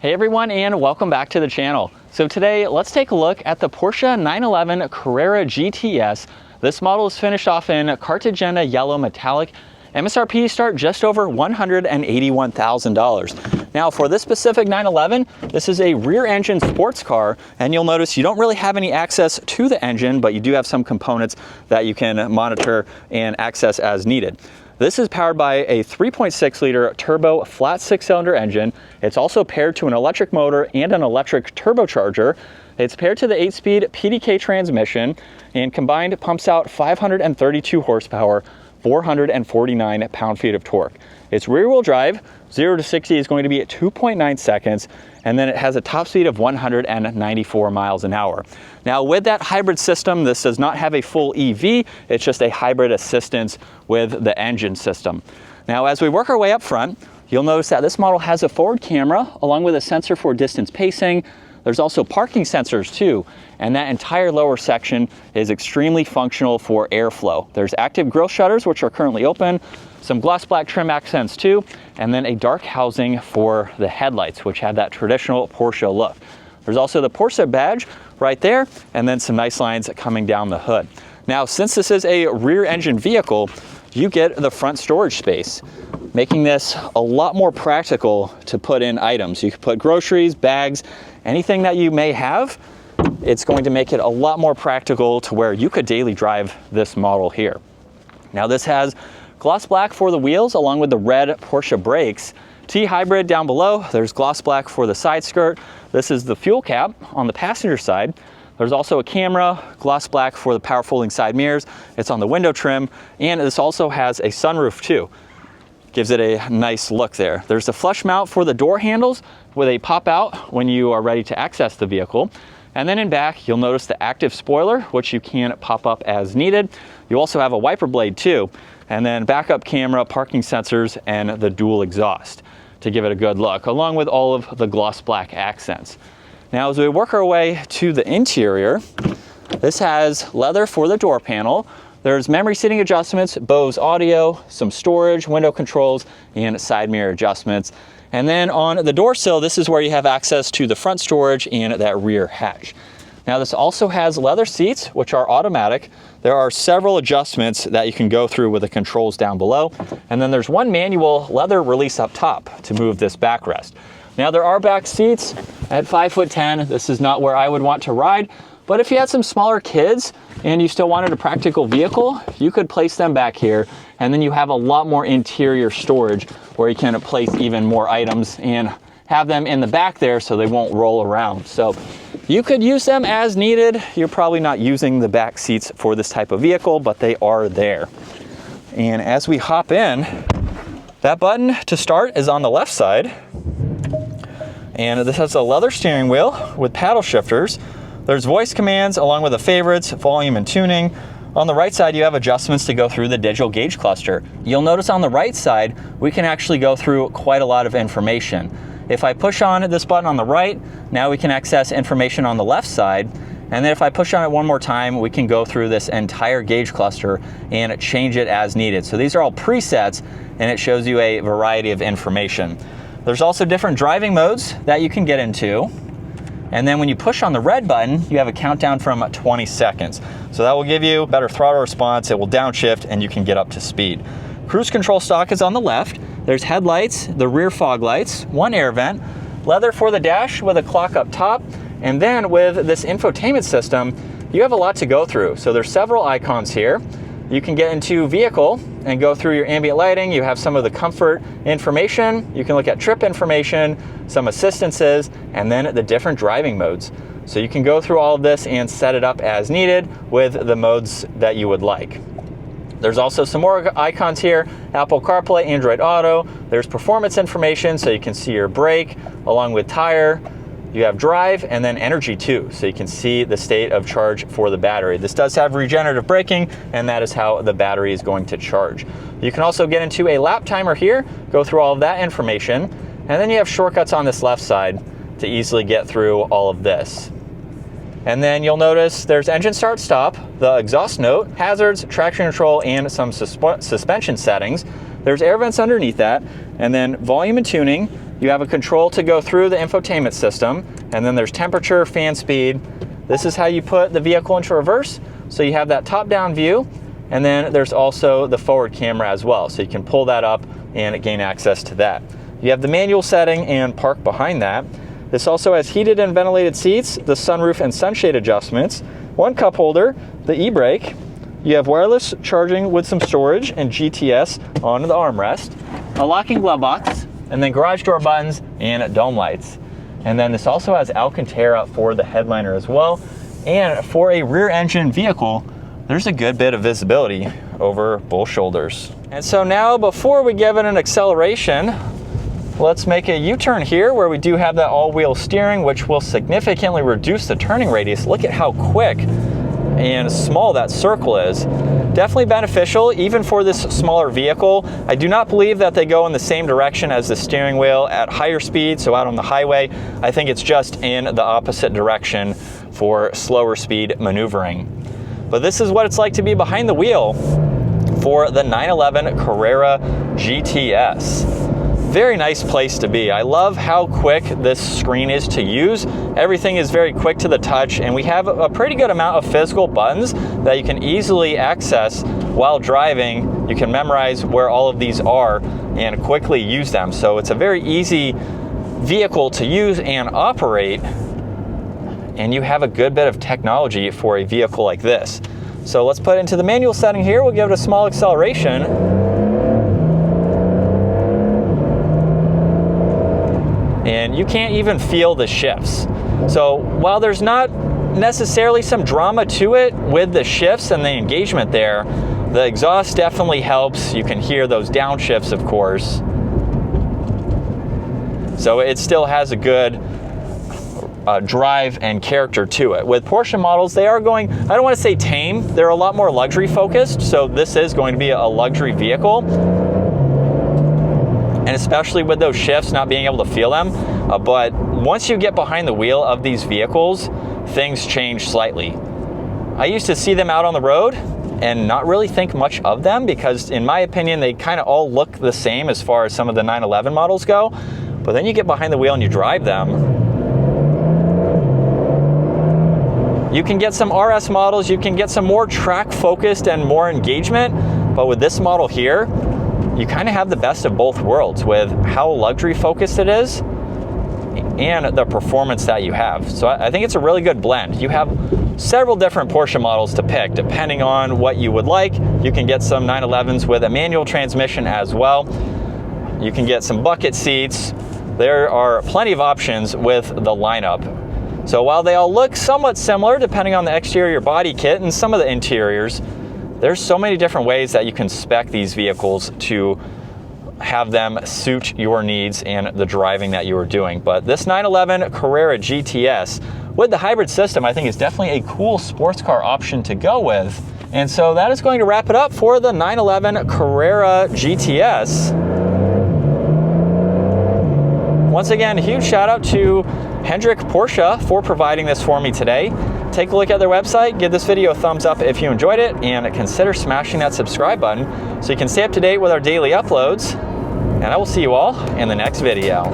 Hey everyone, and welcome back to the channel. So today, let's take a look at the Porsche 911 Carrera GTS. This model is finished off in Cartagena yellow metallic. MSRP start just over $181,000. Now for this specific 911, this is a rear engine sports car, and you'll notice you don't really have any access to the engine, but you do have some components that you can monitor and access as needed. This is powered by a 3.6 liter turbo flat 6-cylinder engine. It's also paired to an electric motor and an electric turbocharger. It's paired to the 8-speed PDK transmission, and combined pumps out 532 horsepower, 449 pound-feet of torque. It's rear-wheel drive. 0 to 60 is going to be at 2.9 seconds, and then it has a top speed of 194 miles an hour. Now with that hybrid system, this does not have a full EV, it's just a hybrid assistance with the engine system. Now as we work our way up front, you'll notice that this model has a forward camera along with a sensor for distance pacing. There's also parking sensors too, and that entire lower section is extremely functional for airflow. There's active grille shutters, which are currently open, some gloss black trim accents too, and then a dark housing for the headlights, which have that traditional Porsche look. There's also the Porsche badge right there, and then some nice lines coming down the hood. Now, since this is a rear engine vehicle, you get the front storage space, making this a lot more practical to put in items. You can put groceries, bags, anything that you may have. It's going to make it a lot more practical to where you could daily drive this model here. Now this has gloss black for the wheels along with the red Porsche brakes. T-hybrid down below. There's gloss black for the side skirt. This is the fuel cap on the passenger side. There's also a camera, gloss black for the power folding side mirrors. It's on the window trim, and this also has a sunroof too. Gives it a nice look there. There's a flush mount for the door handles with a pop out when you are ready to access the vehicle. And then in back, you'll notice the active spoiler, which you can pop up as needed. You also have a wiper blade too, and then backup camera, parking sensors, and the dual exhaust to give it a good look, along with all of the gloss black accents. Now, as we work our way to the interior, this has leather for the door panel. There's memory seating adjustments, Bose audio, some storage, window controls, and side mirror adjustments. And then on the door sill, this is where you have access to the front storage and that rear hatch. Now this also has leather seats, which are automatic. There are several adjustments that you can go through with the controls down below. And then there's one manual leather release up top to move this backrest. Now there are back seats at 5'10". This is not where I would want to ride, but if you had some smaller kids and you still wanted a practical vehicle, you could place them back here, and then you have a lot more interior storage where you can place even more items and have them in the back there so they won't roll around. So you could use them as needed. You're probably not using the back seats for this type of vehicle, but they are there. And as we hop in, that button to start is on the left side. And this has a leather steering wheel with paddle shifters. There's voice commands along with the favorites, volume and tuning. On the right side, you have adjustments to go through the digital gauge cluster. You'll notice on the right side, we can actually go through quite a lot of information. If I push on this button on the right, now we can access information on the left side. And then if I push on it one more time, we can go through this entire gauge cluster and change it as needed. So these are all presets, and it shows you a variety of information. There's also different driving modes that you can get into. And then when you push on the red button, you have a countdown from 20 seconds. So that will give you better throttle response, it will downshift, and you can get up to speed. Cruise control stock is on the left. There's headlights, the rear fog lights, one air vent, leather for the dash with a clock up top, and then with this infotainment system, you have a lot to go through. So there's several icons here. You can get into vehicle and go through your ambient lighting. You have some of the comfort information. You can look at trip information, some assistances, and then the different driving modes. So you can go through all of this and set it up as needed with the modes that you would like. There's also some more icons here, Apple CarPlay, Android Auto. There's performance information, so you can see your brake along with tire. You have drive and then energy too, so you can see the state of charge for the battery. This does have regenerative braking, and that is how the battery is going to charge. You can also get into a lap timer here, go through all of that information, and then you have shortcuts on this left side to easily get through all of this. And then you'll notice there's engine start stop, the exhaust note, hazards, traction control, and some suspension settings. There's air vents underneath that, and then volume and tuning, You have a control to go through the infotainment system, and then there's temperature, fan speed. This is how you put the vehicle into reverse. So you have that top-down view, and then there's also the forward camera as well. So you can pull that up and gain access to that. You have the manual setting and park behind that. This also has heated and ventilated seats, the sunroof and sunshade adjustments, one cup holder, the e-brake. You have wireless charging with some storage and GTS on the armrest, a locking glove box, and then garage door buttons and dome lights. And then this also has Alcantara for the headliner as well. And for a rear engine vehicle, there's a good bit of visibility over both shoulders. And so now, before we give it an acceleration, let's make a U-turn here where we do have that all-wheel steering, which will significantly reduce the turning radius. Look at how quick and small that circle is. Definitely beneficial even for this smaller vehicle. I do not believe that they go in the same direction as the steering wheel at higher speed, so out on the highway. I think it's just in the opposite direction for slower speed maneuvering. But this is what it's like to be behind the wheel for the 911 Carrera GTS. Very nice place to be. I love how quick this screen is to use. Everything is very quick to the touch, and we have a pretty good amount of physical buttons that you can easily access while driving. You can memorize where all of these are and quickly use them. So it's a very easy vehicle to use and operate, and you have a good bit of technology for a vehicle like this. So let's put it into the manual setting here. We'll give it a small acceleration. And you can't even feel the shifts. So while there's not necessarily some drama to it with the shifts and the engagement there, the exhaust definitely helps. You can hear those downshifts, of course. So it still has a good drive and character to it. With Porsche models, they are going, I don't want to say tame, they're a lot more luxury focused. So this is going to be a luxury vehicle. And especially with those shifts, not being able to feel them. But once you get behind the wheel of these vehicles, things change slightly. I used to see them out on the road and not really think much of them because, in my opinion, they kind of all look the same as far as some of the 911 models go. But then you get behind the wheel and you drive them. You can get some RS models, you can get some more track focused and more engagement. But with this model here, you kind of have the best of both worlds with how luxury focused it is and the performance that you have. So I think it's a really good blend. You have several different Porsche models to pick depending on what you would like. You can get some 911s with a manual transmission as well. You can get some bucket seats. There are plenty of options with the lineup. So while they all look somewhat similar depending on the exterior body kit and some of the interiors, there's so many different ways that you can spec these vehicles to have them suit your needs and the driving that you are doing. But this 911 Carrera GTS with the hybrid system, I think, is definitely a cool sports car option to go with. And so that is going to wrap it up for the 911 Carrera GTS. Once again, huge shout out to Hendrik Porsche for providing this for me today. Take a look at their website, give this video a thumbs up if you enjoyed it, and consider smashing that subscribe button so you can stay up to date with our daily uploads. And I will see you all in the next video.